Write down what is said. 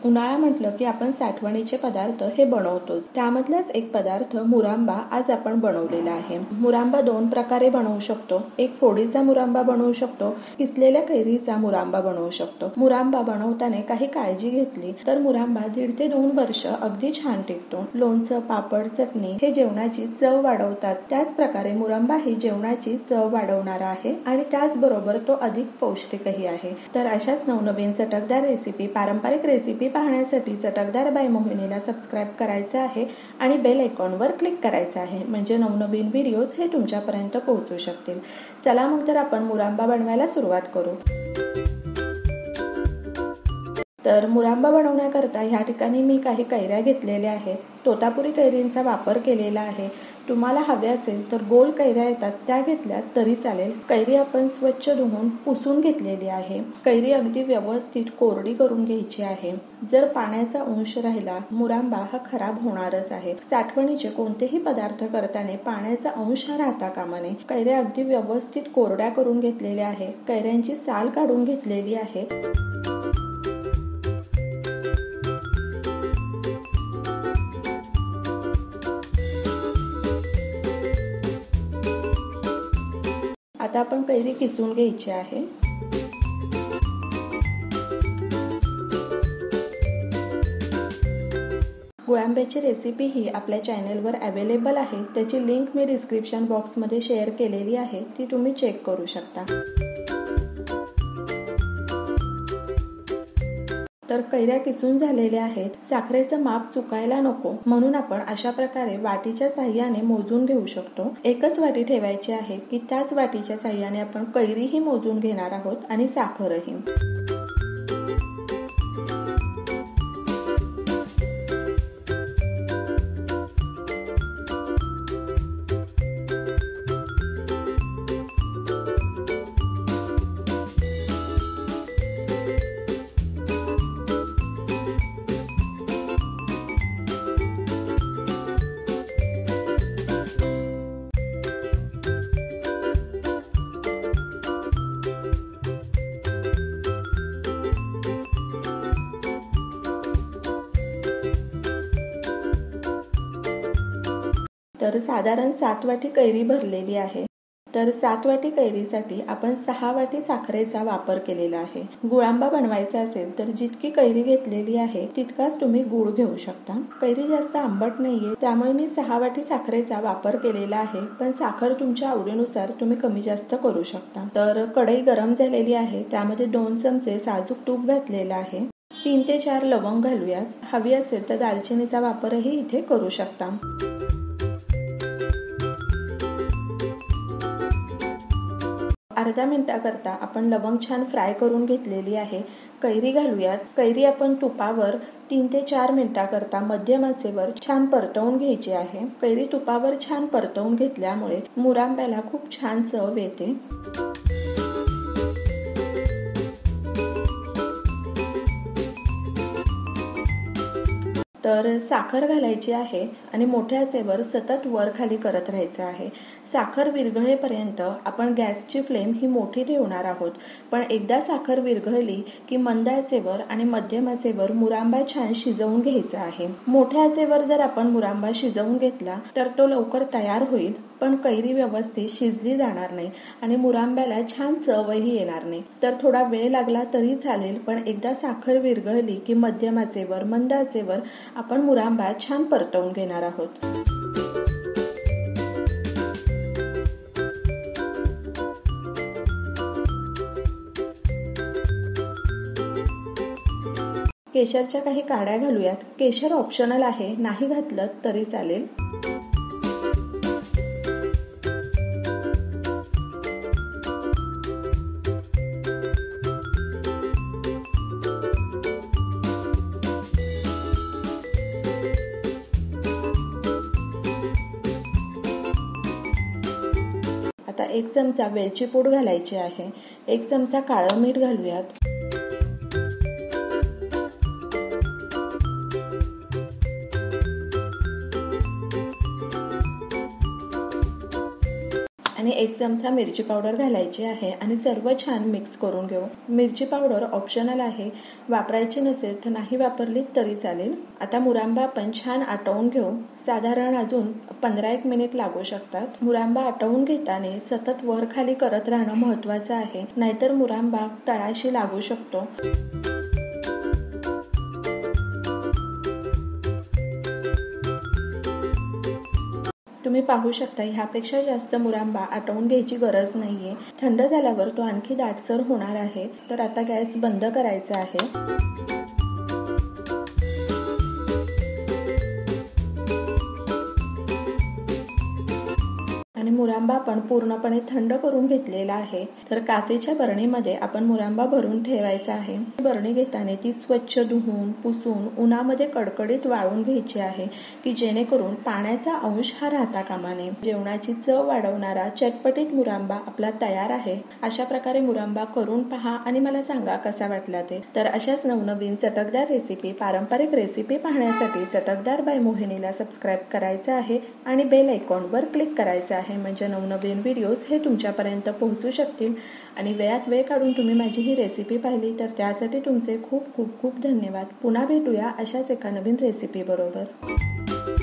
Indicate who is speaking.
Speaker 1: उन्हाळा म्हटलं की आपण साठवणीचे पदार्थ हे बनवतोच। त्यामधलाच एक पदार्थ मुरांबा आज आपण बनवलेला आहे। मुरांबा दोन प्रकारे बनवू शकतो। एक फोडीचा मुरांबा बनवू शकतो, किसलेल्या कैरीचा मुरांबा बनवू शकतो। मुरांबा बनवताना काही काळजी घेतली तर मुरांबा 1.5 ते 2 वर्ष अगदी छान टिकतो। लोणचं, पापड, चटणी हे जेवणाची चव वाढवतात। त्याच प्रकारे मुरांबा ही जेवणाची चव वाढवणारा आहे आणि त्याचबरोबर तो अधिक पौष्टिकही आहे। तर अशाच नवनवीन चटकदार रेसिपी, पारंपरिक रेसिपी पाहण्यासाठी चटकदार बाय मोहिनीला सबस्क्राईब करायचे आहे आणि बेल आयकॉनवर क्लिक करायचं आहे, म्हणजे नवनवीन व्हिडिओज हे तुमच्यापर्यंत पोहोचू शकतील। चला मग तर आपण मुरांबा बनवायला सुरुवात करू। तर मुरांबा बनवण्याकरता ह्या ठिकाणी मी काही कैऱ्या घेतलेल्या आहेत। तोतापुरी कैरींचा वापर केलेला आहे। तुम्हाला हवे असेल तर गोल कैऱ्या येतात त्या घेतल्या तरी चालेल। कैरी आपण स्वच्छ धुवून पुसून घेतलेली आहे। कैरी अगदी व्यवस्थित कोरडी करून घ्यायची आहे। जर पाण्याचा अंश राहिला मुरांबा हा खराब होणारच आहे। साठवणीचे कोणतेही पदार्थ करताना पाण्याचा अंश राहता कामा नये। कैऱ्या अगदी व्यवस्थित कोरड्या करून घेतलेल्या आहे। कैऱ्यांची साल काढून घेतलेली आहे। आता आपण कैरी किसून घ्यायची आहे। गुळांब्याची रेसिपी ही आपल्या चॅनलवर अवेलेबल आहे। त्याची लिंक मी डिस्क्रिप्शन बॉक्समध्ये शेअर केलेली आहे, ती तुम्ही चेक करू शकता। तर कैऱ्या किसून झालेल्या आहेत। साखरेचं माप चुकायला नको म्हणून आपण अशा प्रकारे वाटीच्या साह्याने मोजून घेऊ शकतो। एकच वाटी ठेवायची आहे की त्याच वाटीच्या साह्याने आपण कैरीही मोजून घेणार आहोत आणि साखरही। तर साधारण 7 वाटी कैरी भरलेली आहे। तर 7 वाटी कैरीसाठी आपण 6 वाटी साखरेचा वापर केलेला आहे। गुळांबा बनवायचा असेल तर जितकी कैरी घेतलेली आहे तितकाच तुम्ही गूळ घेऊ शकता। कैरी जास्त आंबट नाहीये त्यामुळे मी 6 वाटी साखरेचा वापर केलेला आहे, पण साखर तुमच्या आवडीनुसार तुम्ही कमी जास्त करू शकता। तर कढई गरम झालेली आहे, त्यामध्ये 2 चमचे साजूक तूप घातलेलं आहे। 3 ते 4 लवंग घालूयात। हवी असेल तर दालचिनीचा वापरही इथे करू शकता। अर्धा मिनिटाकरता आपण लवंग छान फ्राय करून घेतलेली आहे। कैरी घालूयात। कैरी आपण तुपावर 3 ते 4 मिनिटाकरता मध्यम आचेवर छान परतवून घ्यायची आहे। कैरी तुपावर छान परतवून घेतल्यामुळे मुरांब्याला खूप छान चव येते। तर साखर घालायची आहे आणि मोठ्या आचेवर सतत वर खाली करत राहायचं आहे। साखर विरघळेपर्यंत आपण गॅसची फ्लेम ही मोठी ठेवणार आहोत, पण एकदा साखर विरघळली की मंद आचेवर आणि मध्यम आचेवर मुरांबा छान शिजवून घ्यायचा आहे। मोठ्या आचेवर जर आपण मुरांबा शिजवून घेतला तर तो लवकर तयार होईल, पण कैरी व्यवस्थित शिजली जाणार नाही आणि मुरांब्याला छान चवही येणार नाही। तर थोडा वेळ लागला तरी चालेल, पण एकदा साखर विरघळली की मध्यम आचेवर मंद आचेवर आपण मुरांबा छान परतवून घेणार आहोत। केशरच्या काही काड्या घालूयात। केशर ऑप्शनल आहे, नाही घातलं तरी चालेल। आता 1 चमचा वेलची पूड घालायची आहे। 1 चमचा काळं मीठ घालूयात। आणि 1 चमचा मिरची पावडर घालायची आहे आणि सर्व छान मिक्स करून घेऊ। मिरची पावडर ऑप्शनल आहे, वापरायची नसेल तर नाही वापरली तरी चालेल। आता मुरांबा आपण छान आटवून घेऊ, साधारण अजून 15-1 मिनिट लागू शकतात। मुरांबा आटवून घेताना सतत वर खाली करत राहणं महत्त्वाचं आहे, नाहीतर मुरांबा तळाशी लागू शकतो। तुम्ही पाहू शकता ह्यापेक्षा जास्त मुरांबा आटवून घ्यायची गरज नाहीये। थंड झाल्यावर तो आणखी दाटसर होणार आहे। तर आता गॅस बंद करायचा आहे आणि मुरांबा आपण पूर्णपणे थंड करून घेतलेला आहे। तर काचेच्या बरणीमध्ये आपण मुरांबा भरून ठेवायचा आहे। बरणी घेताना ती स्वच्छ धुवून पुसून उन्हामध्ये कडकडीत वाळून घ्यायची आहे की जेणेकरून पाण्याचा अंश हा राहता कामा नये। जेवणाची चव वाढवणारा चटपटीत मुरांबा आपला तयार आहे। अशा प्रकारे मुरांबा करून पहा आणि मला सांगा कसा वाटला ते। तर अशाच नवनवीन चटकदार रेसिपी, पारंपरिक रेसिपी पाहण्यासाठी चटकदार बाय मोहिनीला सबस्क्राईब करायचं आहे आणि बेल आयकॉनवर क्लिक करायचं आहे, म्हणजे नवनवीन व्हिडिओज हे तुमच्यापर्यंत पोहोचू शकतील। आणि वेळात वेळ काढून तुम्ही माझी ही रेसिपी पाहिली तर त्यासाठी तुमचे खूप खूप खूप धन्यवाद। पुन्हा भेटूया अशाच एका नवीन रेसिपी बरोबर।